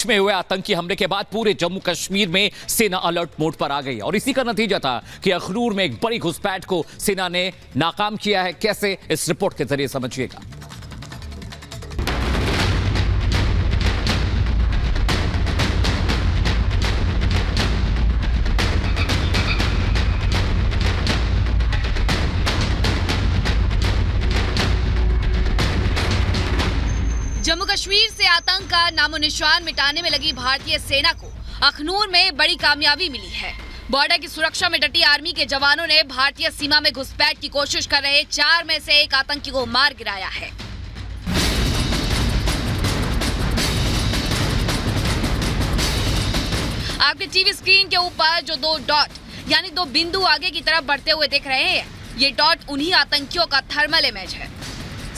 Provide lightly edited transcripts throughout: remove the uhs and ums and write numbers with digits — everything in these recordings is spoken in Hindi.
में हुए आतंकी हमले के बाद पूरे जम्मू कश्मीर में सेना अलर्ट मोड पर आ गई और इसी का नतीजा था कि अखनूर में एक बड़ी घुसपैठ को सेना ने नाकाम किया है। कैसे, इस रिपोर्ट के जरिए समझिएगा। जम्मू कश्मीर से आतंक का नामो निशान मिटाने में लगी भारतीय सेना को अखनूर में बड़ी कामयाबी मिली है। बॉर्डर की सुरक्षा में डटी आर्मी के जवानों ने भारतीय सीमा में घुसपैठ की कोशिश कर रहे 4 में से एक आतंकी को मार गिराया है। आपके टीवी स्क्रीन के ऊपर जो 2 डॉट यानी 2 बिंदु आगे की तरफ बढ़ते हुए दिख रहे हैं, ये डॉट उन्हीं आतंकियों का थर्मल इमेज है।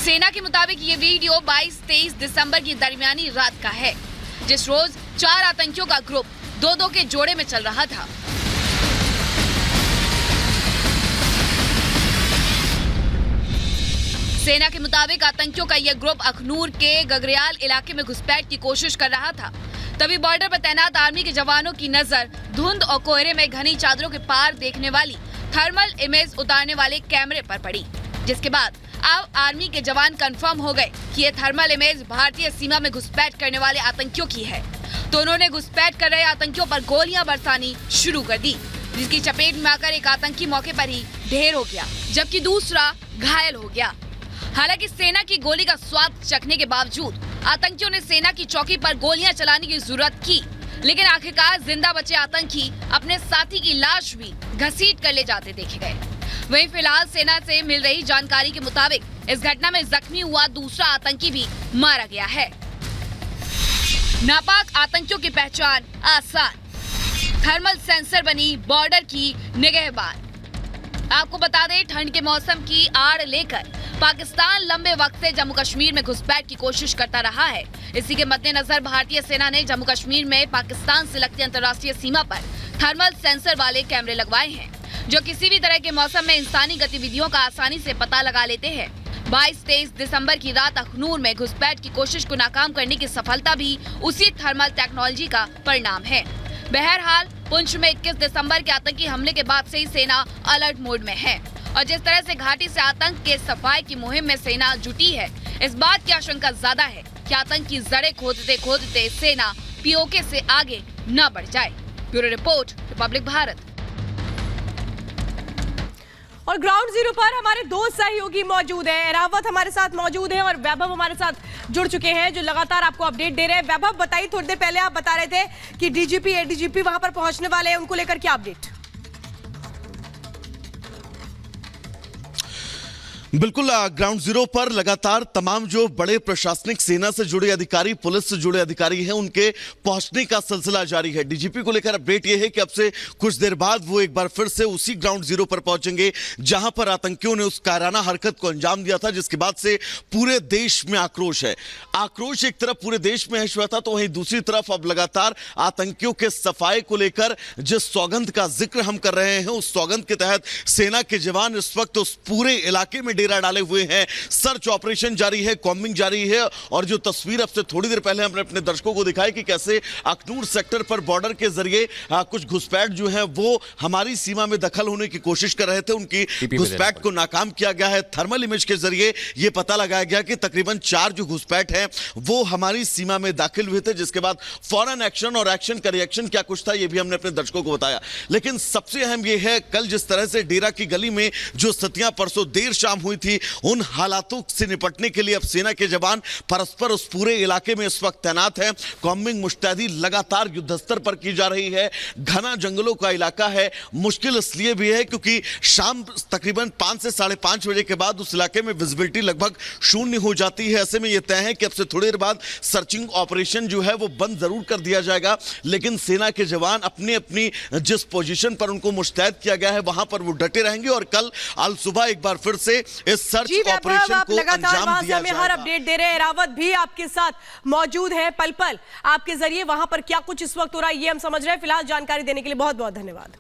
सेना के मुताबिक ये वीडियो 22-23 दिसंबर की दरमियानी रात का है, जिस रोज 4 आतंकियों का ग्रुप 2-2 के जोड़े में चल रहा था। सेना के मुताबिक आतंकियों का यह ग्रुप अखनूर के गगरियाल इलाके में घुसपैठ की कोशिश कर रहा था। तभी बॉर्डर पर तैनात आर्मी के जवानों की नजर धुंध और कोहरे में घनी चादरों के पार देखने वाली थर्मल इमेज उतारने वाले कैमरे पर पड़ी, जिसके बाद अब आर्मी के जवान कंफर्म हो गए कि ये थर्मल इमेज भारतीय सीमा में घुसपैठ करने वाले आतंकियों की है। तो उन्होंने घुसपैठ कर रहे आतंकियों पर गोलियां बरसानी शुरू कर दी, जिसकी चपेट में आकर एक आतंकी मौके पर ही ढेर हो गया, जबकि दूसरा घायल हो गया। हालांकि सेना की गोली का स्वाद चखने के बावजूद आतंकियों ने सेना की चौकी पर गोलियां चलाने की जरूरत की, लेकिन आखिरकार जिंदा बचे आतंकी अपने साथी की लाश भी घसीट कर ले जाते देखे गए। वहीं फिलहाल सेना से मिल रही जानकारी के मुताबिक इस घटना में जख्मी हुआ दूसरा आतंकी भी मारा गया है। नापाक आतंकियों की पहचान आसान, थर्मल सेंसर बनी बॉर्डर की निगहबान। आपको बता दें, ठंड के मौसम की आड़ लेकर पाकिस्तान लंबे वक्त से जम्मू कश्मीर में घुसपैठ की कोशिश करता रहा है। इसी के मद्देनजर भारतीय सेना ने जम्मू कश्मीर में पाकिस्तान से लगती अंतर्राष्ट्रीय सीमा पर थर्मल सेंसर वाले कैमरे लगवाए हैं, जो किसी भी तरह के मौसम में इंसानी गतिविधियों का आसानी से पता लगा लेते हैं। 22-23 दिसंबर की रात अखनूर में घुसपैठ की कोशिश को नाकाम करने की सफलता भी उसी थर्मल टेक्नोलॉजी का परिणाम है। बहरहाल पुंछ में 21 दिसंबर के आतंकी हमले के बाद से ही सेना अलर्ट मोड में है और जिस तरह से घाटी से आतंक के सफाई की मुहिम में सेना जुटी है, इस बात की आशंका ज्यादा है कि आतंकी जड़ें खोदते सेना पीओके से आगे न बढ़ जाए। Bureau report, Republic Bharat. और ग्राउंड जीरो पर हमारे 2 सहयोगी मौजूद हैं। एरावत हमारे साथ मौजूद हैं और वैभव हमारे साथ जुड़ चुके हैं, जो लगातार आपको अपडेट दे रहे हैं। वैभव, बताइए, थोड़ी देर पहले आप बता रहे थे कि डीजीपी एडीजीपी वहां पर पहुंचने वाले हैं, उनको लेकर क्या अपडेट? बिल्कुल, ग्राउंड जीरो पर लगातार तमाम जो बड़े प्रशासनिक सेना से जुड़े अधिकारी, पुलिस से जुड़े अधिकारी हैं, उनके पहुंचने का सिलसिला जारी है। डीजीपी को लेकर अपडेट यह है कि अब से कुछ देर बाद वो एक बार फिर से उसी ग्राउंड जीरो पर पहुंचेंगे जहां पर आतंकियों ने उस कायराना हरकत को अंजाम दिया था, जिसके बाद से पूरे देश में आक्रोश है। आक्रोश एक तरफ पूरे देश में है श्वेता, तो वहीं दूसरी तरफ अब लगातार आतंकियों के सफाई को लेकर जिस सौगंध का जिक्र हम कर रहे हैं, उस सौगंध के तहत सेना के जवान इस वक्त उस पूरे इलाके में डेरा डाले हुए हैं। सर्च ऑपरेशन जारी है, कॉम्बिंग जारी है और जो तस्वीर अब से थोड़ी देर पहले हमने अपने दर्शकों को दिखाई कि कैसे अखनूर सेक्टर पर बॉर्डर के जरिए कुछ घुसपैठ जो है वो हमारी सीमा में दखल होने की कोशिश कर रहे थे, उनकी घुसपैठ को नाकाम किया गया है। थर्मल इमेज के जरिए यह पता लगाया गया कि तकरीबन 4 जो घुसपैठ है वो हमारी सीमा में दाखिल हुए थे, जिसके बाद फौरन एक्शन और एक्शन का रिएक्शन क्या कुछ था, यह भी हमने अपने दर्शकों को बताया। लेकिन सबसे अहम यह है, कल जिस तरह से डेरा की गली में जो स्थितियां परसों देर शाम हुई थी, उन हालातों से निपटने के लिए अब सेना के जवान परस्पर उस पूरे इलाके में इस वक्त तैनात हैं। कॉम्बिंग मुस्तैदी लगातार युद्ध स्तर पर की जा रही है। घना जंगलों का इलाका है, मुश्किल इसलिए भी है क्योंकि शाम तकरीबन 5 से 5:30 बजे के बाद उस इलाके में विजिबिलिटी लगभग शून्य हो जाती है। ऐसे में यह तय है कि अब से थोड़ी देर बाद सर्चिंग ऑपरेशन जो है वो बंद जरूर कर दिया जाएगा, लेकिन सेना के जवान अपनी अपनी जिस पोजीशन पर उनको मुस्तैद किया गया है वहां पर वो डटे रहेंगे और कल अल सुबह एक बार फिर से इस सर्च ऑपरेशन को अंजाम दिया जाएगा। हर अपडेट दे रहे हैं। एरावत भी आपके साथ मौजूद है, पल पल आपके जरिए वहां पर क्या कुछ इस वक्त हो रहा है ये हम समझ रहे हैं। फिलहाल जानकारी देने के लिए बहुत बहुत धन्यवाद।